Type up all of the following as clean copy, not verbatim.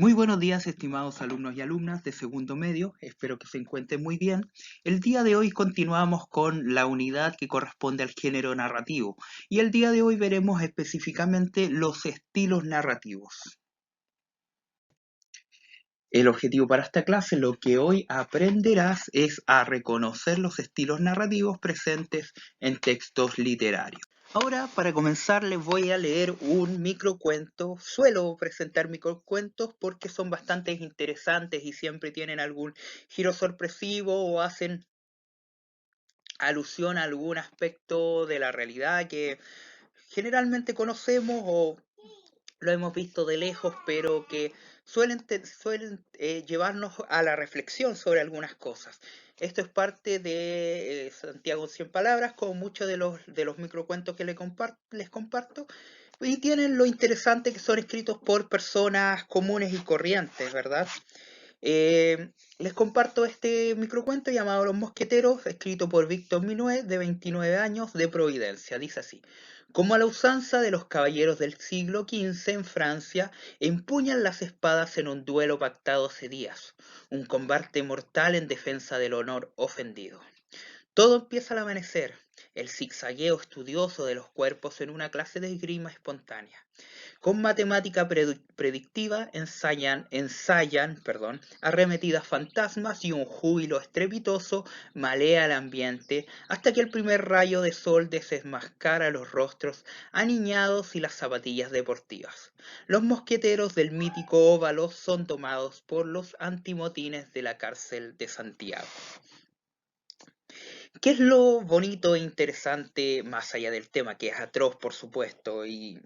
Muy buenos días, estimados alumnos y alumnas de segundo medio. Espero que se encuentren muy bien. El día de hoy continuamos con la unidad que corresponde al género narrativo y el día de hoy veremos específicamente los estilos narrativos. El objetivo para esta clase, lo que hoy aprenderás, es a reconocer los estilos narrativos presentes en textos literarios. Ahora, para comenzar, les voy a leer un microcuento. Suelo presentar microcuentos porque son bastante interesantes y siempre tienen algún giro sorpresivo o hacen alusión a algún aspecto de la realidad que generalmente conocemos o lo hemos visto de lejos, pero que suelen llevarnos a la reflexión sobre algunas cosas. Esto es parte de Santiago en 100 palabras, como muchos de los microcuentos que les comparto, y tienen lo interesante que son escritos por personas comunes y corrientes, ¿verdad? Les comparto este microcuento llamado Los Mosqueteros, escrito por Víctor Minuet, de 29 años, de Providencia. Dice así: como a la usanza de los caballeros del siglo XV en Francia, empuñan las espadas en un duelo pactado hace días, un combate mortal en defensa del honor ofendido. Todo empieza al amanecer, el zigzagueo estudioso de los cuerpos en una clase de esgrima espontánea. Con matemática predictiva ensayan arremetidas fantasmas y un júbilo estrepitoso malea el ambiente hasta que el primer rayo de sol desenmascara los rostros aniñados y las zapatillas deportivas. Los mosqueteros del mítico óvalo son tomados por los antimotines de la cárcel de Santiago. ¿Qué es lo bonito e interesante más allá del tema, que es atroz, por supuesto, y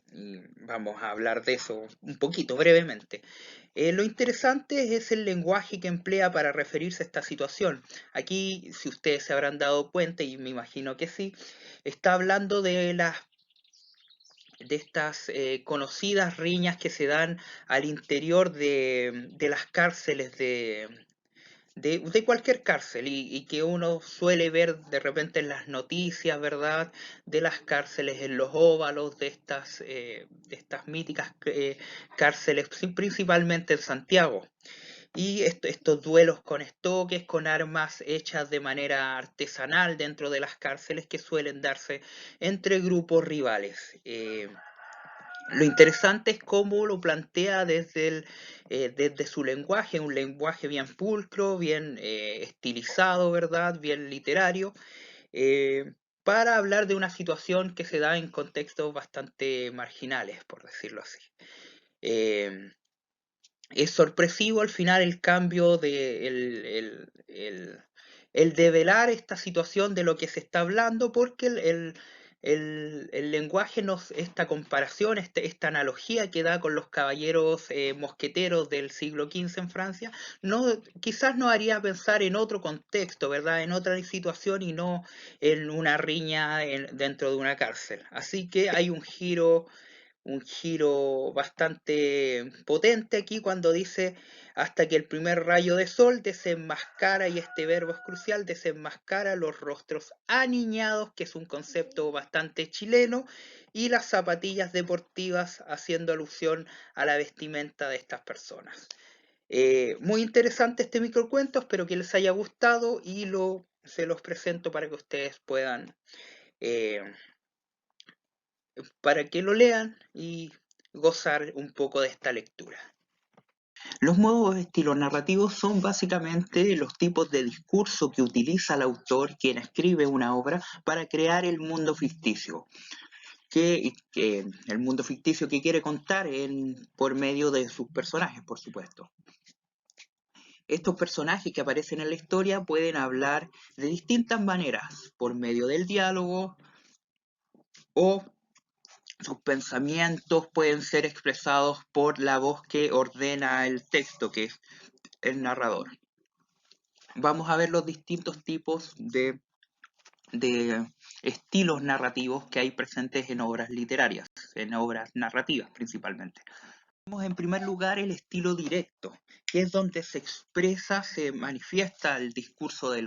vamos a hablar de eso un poquito brevemente? Lo interesante es el lenguaje que emplea para referirse a esta situación. Aquí, si ustedes se habrán dado cuenta, y me imagino que sí, está hablando de estas conocidas riñas que se dan al interior de las cárceles de cualquier cárcel y que uno suele ver de repente en las noticias, ¿verdad? De las cárceles en los óvalos, de estas míticas cárceles, principalmente en Santiago. Y estos duelos con estoques, con armas hechas de manera artesanal dentro de las cárceles que suelen darse entre grupos rivales. Lo interesante es cómo lo plantea desde su lenguaje, un lenguaje bien pulcro, bien estilizado, ¿verdad? Bien literario, eh, para hablar de una situación que se da en contextos bastante marginales, por decirlo así. Eh, es sorpresivo al final el cambio el develar esta situación de lo que se está hablando, porque el lenguaje, esta comparación, esta analogía que da con los caballeros mosqueteros del siglo XV en Francia, quizás nos haría pensar en otro contexto, ¿verdad? En otra situación y no en una riña dentro de una cárcel. Así que hay un giro bastante potente aquí cuando dice hasta que el primer rayo de sol desenmascara, y este verbo es crucial, desenmascara los rostros aniñados, que es un concepto bastante chileno, y las zapatillas deportivas, haciendo alusión a la vestimenta de estas personas. Muy interesante este microcuento, espero que les haya gustado y se los presento eh, para que lo lean y gozar un poco de esta lectura. Los modos de estilo narrativos son básicamente los tipos de discurso que utiliza el autor, quien escribe una obra, para crear el mundo ficticio. El mundo ficticio que quiere contar por medio de sus personajes, por supuesto. Estos personajes que aparecen en la historia pueden hablar de distintas maneras, por medio del diálogo, o sus pensamientos pueden ser expresados por la voz que ordena el texto, que es el narrador. Vamos a ver los distintos tipos de estilos narrativos que hay presentes en obras literarias, en obras narrativas principalmente. Tenemos en primer lugar el estilo directo, que es donde se expresa, se manifiesta el discurso de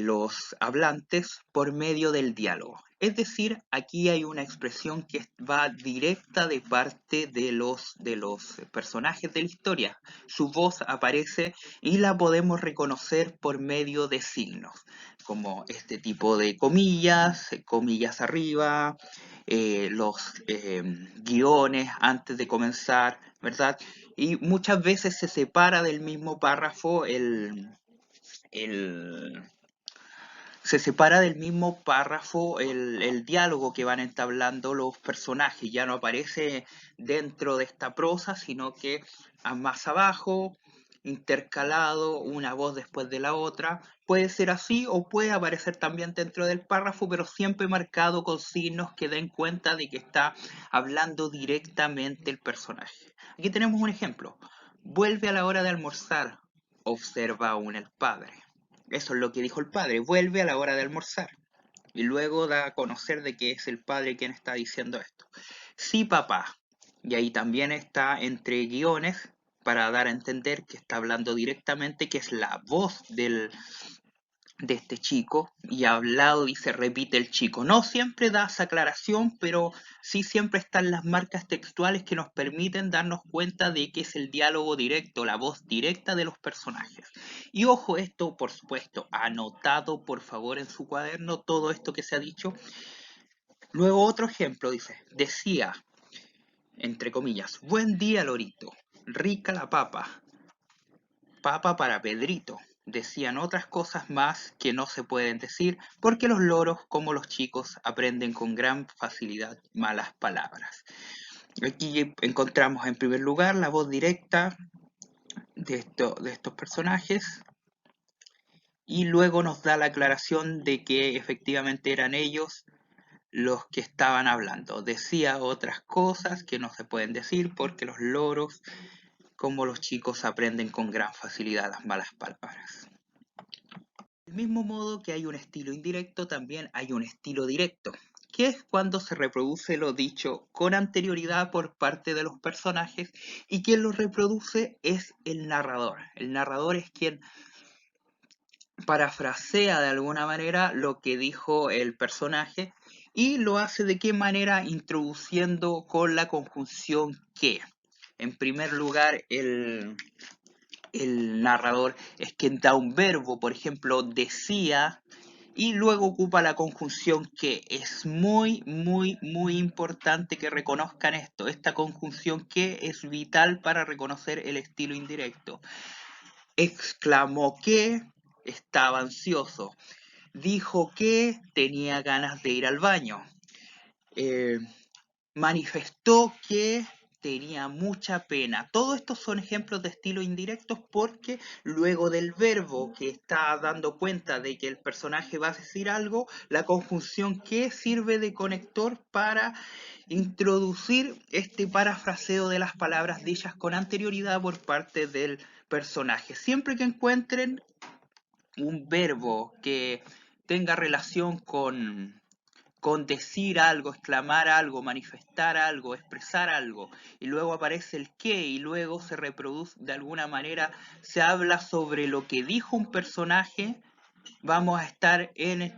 los hablantes por medio del diálogo. Es decir, aquí hay una expresión que va directa de parte de los personajes de la historia. Su voz aparece y la podemos reconocer por medio de signos, como este tipo de comillas, comillas arriba, los guiones antes de comenzar, ¿verdad? Y muchas veces se separa del mismo párrafo el, se separa del mismo párrafo el diálogo que van entablando los personajes, ya no aparece dentro de esta prosa, sino que más abajo, intercalado, una voz después de la otra. Puede ser así o puede aparecer también dentro del párrafo, pero siempre marcado con signos que den cuenta de que está hablando directamente el personaje. Aquí tenemos un ejemplo. Vuelve a la hora de almorzar, observa aún el padre. Eso es lo que dijo el padre, vuelve a la hora de almorzar. Y luego da a conocer de que es el padre quien está diciendo esto. Sí, papá. Y ahí también está entre guiones para dar a entender que está hablando directamente, que es la voz de este chico, y hablado y se repite el chico. No siempre da esa aclaración, pero sí siempre están las marcas textuales que nos permiten darnos cuenta de que es el diálogo directo, la voz directa de los personajes. Y ojo, esto por supuesto, anotado por favor en su cuaderno todo esto que se ha dicho. Luego otro ejemplo dice, decía, entre comillas, buen día Lorito, rica la papa, papa para Pedrito. Decían otras cosas más que no se pueden decir porque los loros, como los chicos, aprenden con gran facilidad malas palabras. Aquí encontramos en primer lugar la voz directa de estos personajes y luego nos da la aclaración de que efectivamente eran ellos los que estaban hablando. Decía otras cosas que no se pueden decir porque los loros, como los chicos, aprenden con gran facilidad las malas palabras. Del mismo modo que hay un estilo indirecto, también hay un estilo directo, que es cuando se reproduce lo dicho con anterioridad por parte de los personajes y quien lo reproduce es el narrador. El narrador es quien parafrasea de alguna manera lo que dijo el personaje y lo hace de qué manera introduciendo con la conjunción que. En primer lugar, el narrador es quien da un verbo, por ejemplo, decía, y luego ocupa la conjunción que. Es muy, muy, muy importante que reconozcan esto. Esta conjunción que es vital para reconocer el estilo indirecto. Exclamó que estaba ansioso. Dijo que tenía ganas de ir al baño. Eh, Manifestó que tenía mucha pena. Todos estos son ejemplos de estilo indirectos porque luego del verbo que está dando cuenta de que el personaje va a decir algo, la conjunción que sirve de conector para introducir este parafraseo de las palabras dichas con anterioridad por parte del personaje. Siempre que encuentren un verbo que tenga relación con decir algo, exclamar algo, manifestar algo, expresar algo, y luego aparece el qué, y luego se reproduce de alguna manera, se habla sobre lo que dijo un personaje, vamos a estar en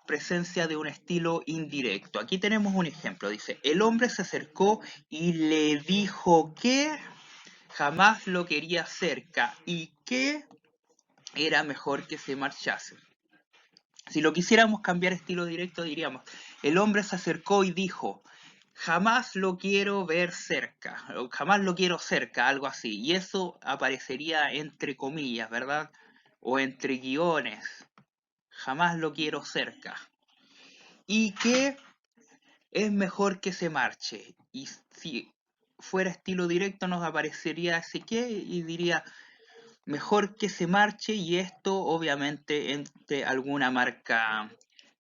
presencia de un estilo indirecto. Aquí tenemos un ejemplo, dice, el hombre se acercó y le dijo que jamás lo quería cerca y que era mejor que se marchase. Si lo quisiéramos cambiar estilo directo, diríamos, el hombre se acercó y dijo, jamás lo quiero ver cerca, o jamás lo quiero cerca, algo así. Y eso aparecería entre comillas, ¿verdad? O entre guiones, jamás lo quiero cerca. Y que es mejor que se marche. Y si fuera estilo directo nos aparecería ese que y diría, mejor que se marche y esto obviamente entre alguna marca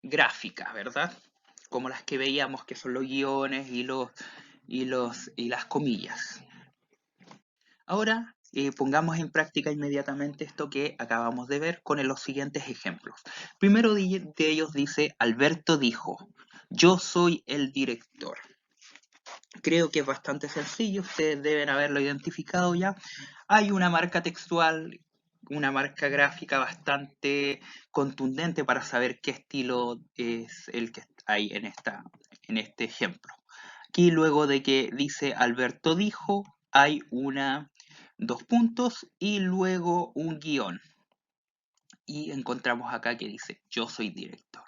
gráfica, ¿verdad? Como las que veíamos que son los guiones y las comillas. Ahora pongamos en práctica inmediatamente esto que acabamos de ver con los siguientes ejemplos. Primero de ellos dice, Alberto dijo, yo soy el director. Creo que es bastante sencillo, ustedes deben haberlo identificado ya. Hay una marca textual, una marca gráfica bastante contundente para saber qué estilo es el que hay en este ejemplo. Aquí luego de que dice Alberto dijo, hay dos puntos y luego un guión. Y encontramos acá que dice yo soy director.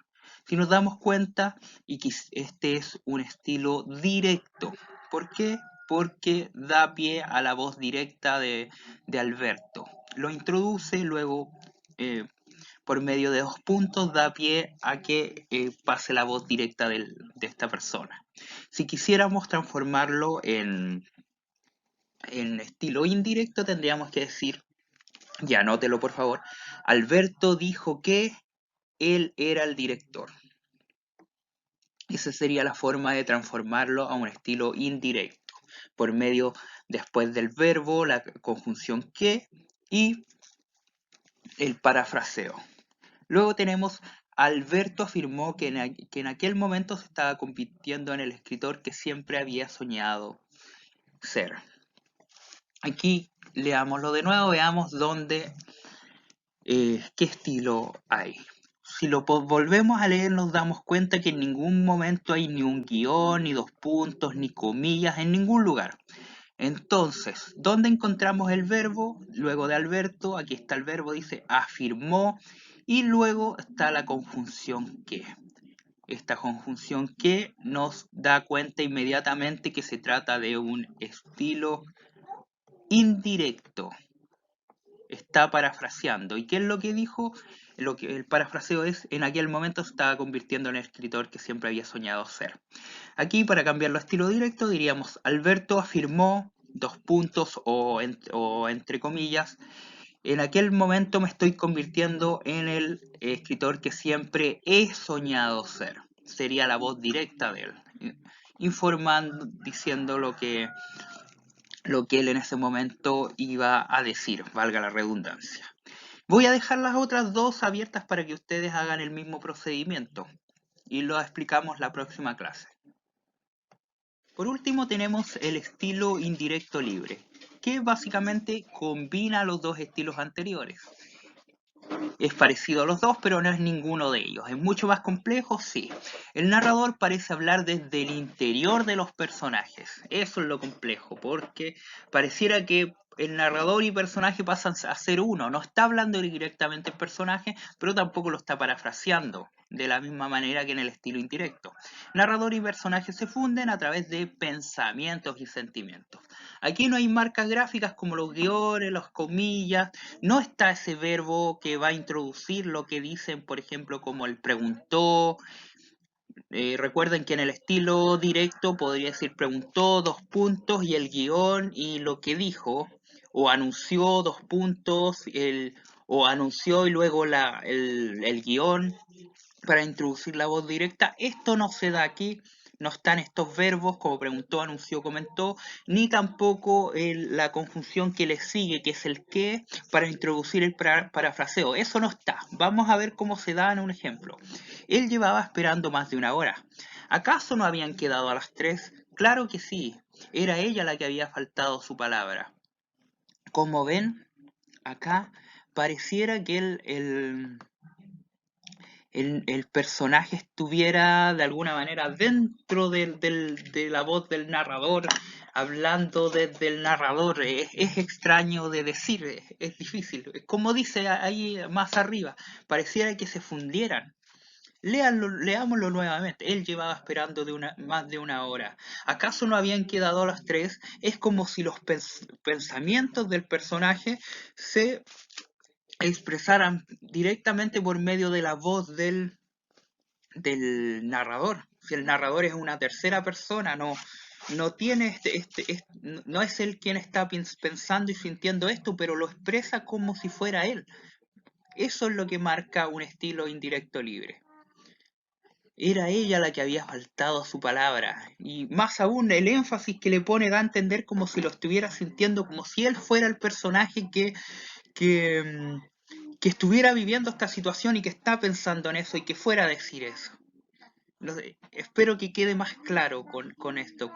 Si nos damos cuenta, y que este es un estilo directo. ¿Por qué? Porque da pie a la voz directa de Alberto. Lo introduce, luego por medio de dos puntos da pie a que pase la voz directa de esta persona. Si quisiéramos transformarlo en estilo indirecto, tendríamos que decir, ya anótelo por favor, Alberto dijo que él era el director. Esa sería la forma de transformarlo a un estilo indirecto, por medio después del verbo, la conjunción que y el parafraseo. Luego tenemos Alberto afirmó que en aquel momento se estaba convirtiendo en el escritor que siempre había soñado ser. Aquí leámoslo de nuevo, veamos qué estilo hay. Si lo volvemos a leer nos damos cuenta que en ningún momento hay ni un guión, ni dos puntos, ni comillas, en ningún lugar. Entonces, ¿dónde encontramos el verbo? Luego de Alberto, aquí está el verbo, dice afirmó, y luego está la conjunción que. Esta conjunción que nos da cuenta inmediatamente que se trata de un estilo indirecto. Está parafraseando. ¿Y qué es lo que dijo? Lo que el parafraseo es, en aquel momento se estaba convirtiendo en el escritor que siempre había soñado ser. Aquí, para cambiarlo a estilo directo, diríamos, Alberto afirmó, dos puntos o entre comillas, en aquel momento me estoy convirtiendo en el escritor que siempre he soñado ser. Sería la voz directa de él, informando, diciendo lo que él en ese momento iba a decir, valga la redundancia. Voy a dejar las otras dos abiertas para que ustedes hagan el mismo procedimiento y lo explicamos la próxima clase. Por último tenemos el estilo indirecto libre, que básicamente combina los dos estilos anteriores. Es parecido a los dos, pero no es ninguno de ellos. Es mucho más complejo, sí. El narrador parece hablar desde el interior de los personajes. Eso es lo complejo, porque pareciera que el narrador y personaje pasan a ser uno. No está hablando directamente el personaje, pero tampoco lo está parafraseando de la misma manera que en el estilo indirecto. Narrador y personaje se funden a través de pensamientos y sentimientos. Aquí no hay marcas gráficas como los guiones, las comillas, no está ese verbo que va a introducir lo que dicen, por ejemplo, como el preguntó. Recuerden que en el estilo directo podría decir preguntó, dos puntos, y el guión y lo que dijo, o anunció, dos puntos, o anunció y luego el guión para introducir la voz directa. Esto no se da aquí. No están estos verbos como preguntó, anunció, comentó, ni tampoco la conjunción que le sigue, que es el que, para introducir el parafraseo. Eso no está. Vamos a ver cómo se da en un ejemplo. Él llevaba esperando más de una hora. ¿Acaso no habían quedado a las 3? Claro que sí. Era ella la que había faltado su palabra. Como ven, acá pareciera que el personaje estuviera de alguna manera dentro de la voz del narrador, hablando desde el narrador. Es extraño de decir, es difícil. Como dice ahí más arriba, pareciera que se fundieran. Leámoslo nuevamente. Él llevaba esperando más de una hora. ¿Acaso no habían quedado a las 3? Es como si los pensamientos del personaje se expresaran directamente por medio de la voz del narrador. Si el narrador es una tercera persona, no tiene no es él quien está pensando y sintiendo esto, pero lo expresa como si fuera él. Eso es lo que marca un estilo indirecto libre. Era ella la que había faltado a su palabra, y más aún el énfasis que le pone da a entender como si lo estuviera sintiendo, como si él fuera el personaje que estuviera viviendo esta situación y que está pensando en eso y que fuera a decir eso. Espero que quede más claro con esto.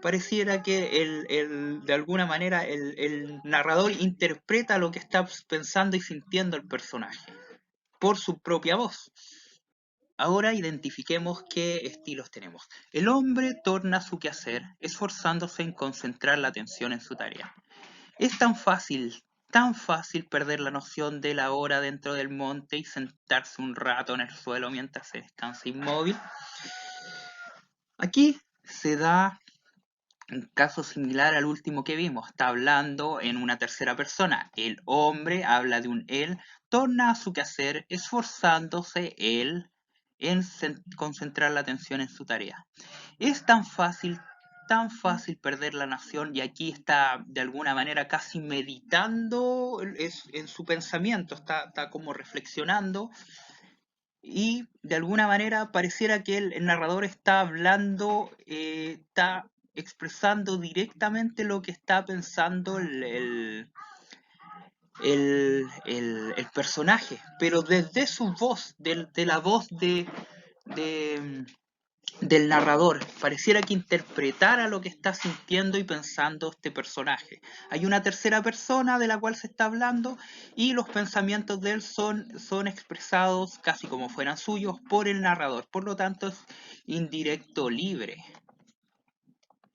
Pareciera que de alguna manera el narrador interpreta lo que está pensando y sintiendo el personaje por su propia voz. Ahora identifiquemos qué estilos tenemos. El hombre torna su quehacer, esforzándose en concentrar la atención en su tarea. Es tan fácil perder la noción de la hora dentro del monte y sentarse un rato en el suelo mientras se descansa inmóvil. Aquí se da un caso similar al último que vimos. Está hablando en una tercera persona. El hombre habla de un él, torna a su quehacer, esforzándose él en concentrar la atención en su tarea. Es tan fácil perder la noción, y aquí está de alguna manera casi meditando en su pensamiento, está como reflexionando, y de alguna manera pareciera que el narrador está hablando, está expresando directamente lo que está pensando el personaje, pero desde su voz, de la voz de, del narrador. Pareciera que interpretara lo que está sintiendo y pensando este personaje. Hay una tercera persona de la cual se está hablando y los pensamientos de él son expresados casi como fueran suyos por el narrador. Por lo tanto, es indirecto libre.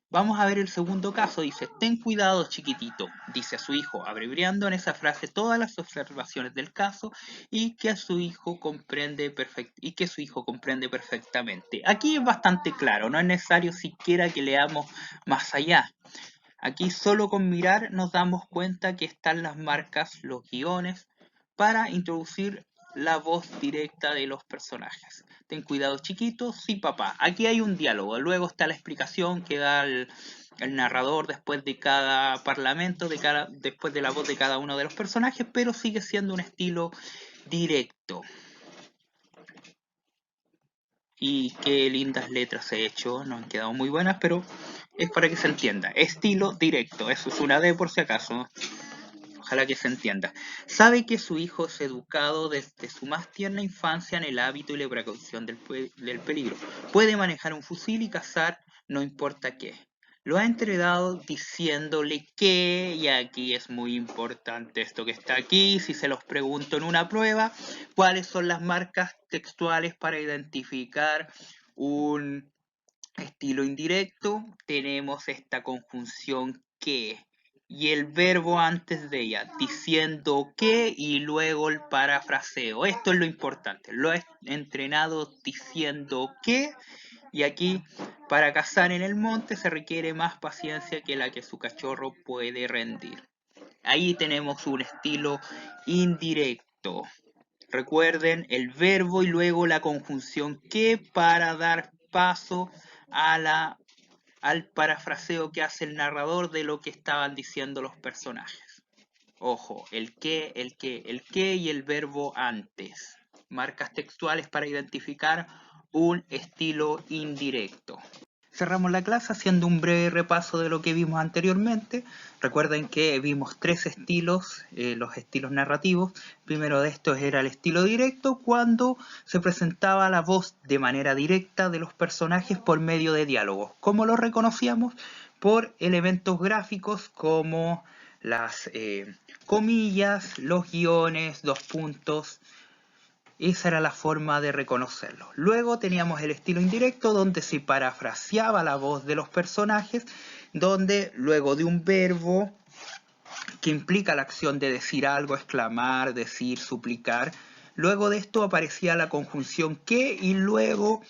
Vamos a ver el segundo caso. Dice, ten cuidado, chiquitito, dice a su hijo, abreviando en esa frase todas las observaciones del caso y que su hijo comprende perfectamente. Aquí es bastante claro, no es necesario siquiera que leamos más allá. Aquí solo con mirar nos damos cuenta que están las marcas, los guiones, para introducir la voz directa de los personajes. Ten cuidado, chiquito, sí, papá. Aquí hay un diálogo, luego está la explicación que da el narrador después de cada parlamento, después de la voz de cada uno de los personajes, pero sigue siendo un estilo directo. Y qué lindas letras he hecho, no han quedado muy buenas, pero es para que se entienda. Estilo directo, eso es una D por si acaso. Ojalá que se entienda. Sabe que su hijo es educado desde su más tierna infancia en el hábito y la precaución del peligro. Puede manejar un fusil y cazar, no importa qué. Lo ha entrenado diciéndole que, y aquí es muy importante esto que está aquí, si se los pregunto en una prueba, cuáles son las marcas textuales para identificar un estilo indirecto. Tenemos esta conjunción que y el verbo antes de ella, diciendo que y luego el parafraseo. Esto es lo importante. Lo he entrenado diciendo que, y aquí para cazar en el monte se requiere más paciencia que la que su cachorro puede rendir. Ahí tenemos un estilo indirecto. Recuerden el verbo y luego la conjunción que para dar paso al parafraseo que hace el narrador de lo que estaban diciendo los personajes. Ojo, el que y el verbo antes. Marcas textuales para identificar un estilo indirecto. Cerramos la clase haciendo un breve repaso de lo que vimos anteriormente. Recuerden que vimos tres estilos, los estilos narrativos. Primero de estos era el estilo directo, cuando se presentaba la voz de manera directa de los personajes por medio de diálogos. ¿Cómo lo reconocíamos? Por elementos gráficos como las comillas, los guiones, dos puntos. Esa era la forma de reconocerlo. Luego teníamos el estilo indirecto, donde se parafraseaba la voz de los personajes, donde luego de un verbo que implica la acción de decir algo, exclamar, decir, suplicar, luego de esto aparecía la conjunción que y luego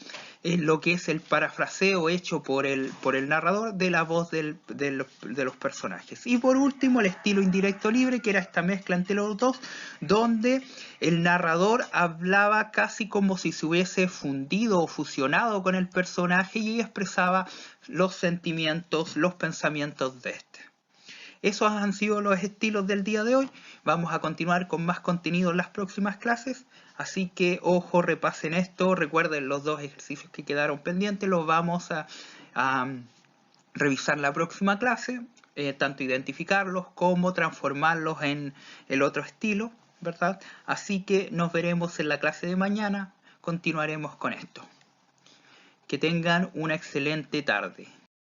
lo que es el parafraseo hecho por el narrador de la voz de los personajes. Y por último, el estilo indirecto libre, que era esta mezcla entre los dos, donde el narrador hablaba casi como si se hubiese fundido o fusionado con el personaje y expresaba los sentimientos, los pensamientos de este. Esos han sido los estilos del día de hoy. Vamos a continuar con más contenido en las próximas clases. Así que, ojo, repasen esto. Recuerden los dos ejercicios que quedaron pendientes. Los vamos a revisar la próxima clase. Tanto identificarlos como transformarlos en el otro estilo, ¿verdad? Así que nos veremos en la clase de mañana. Continuaremos con esto. Que tengan una excelente tarde.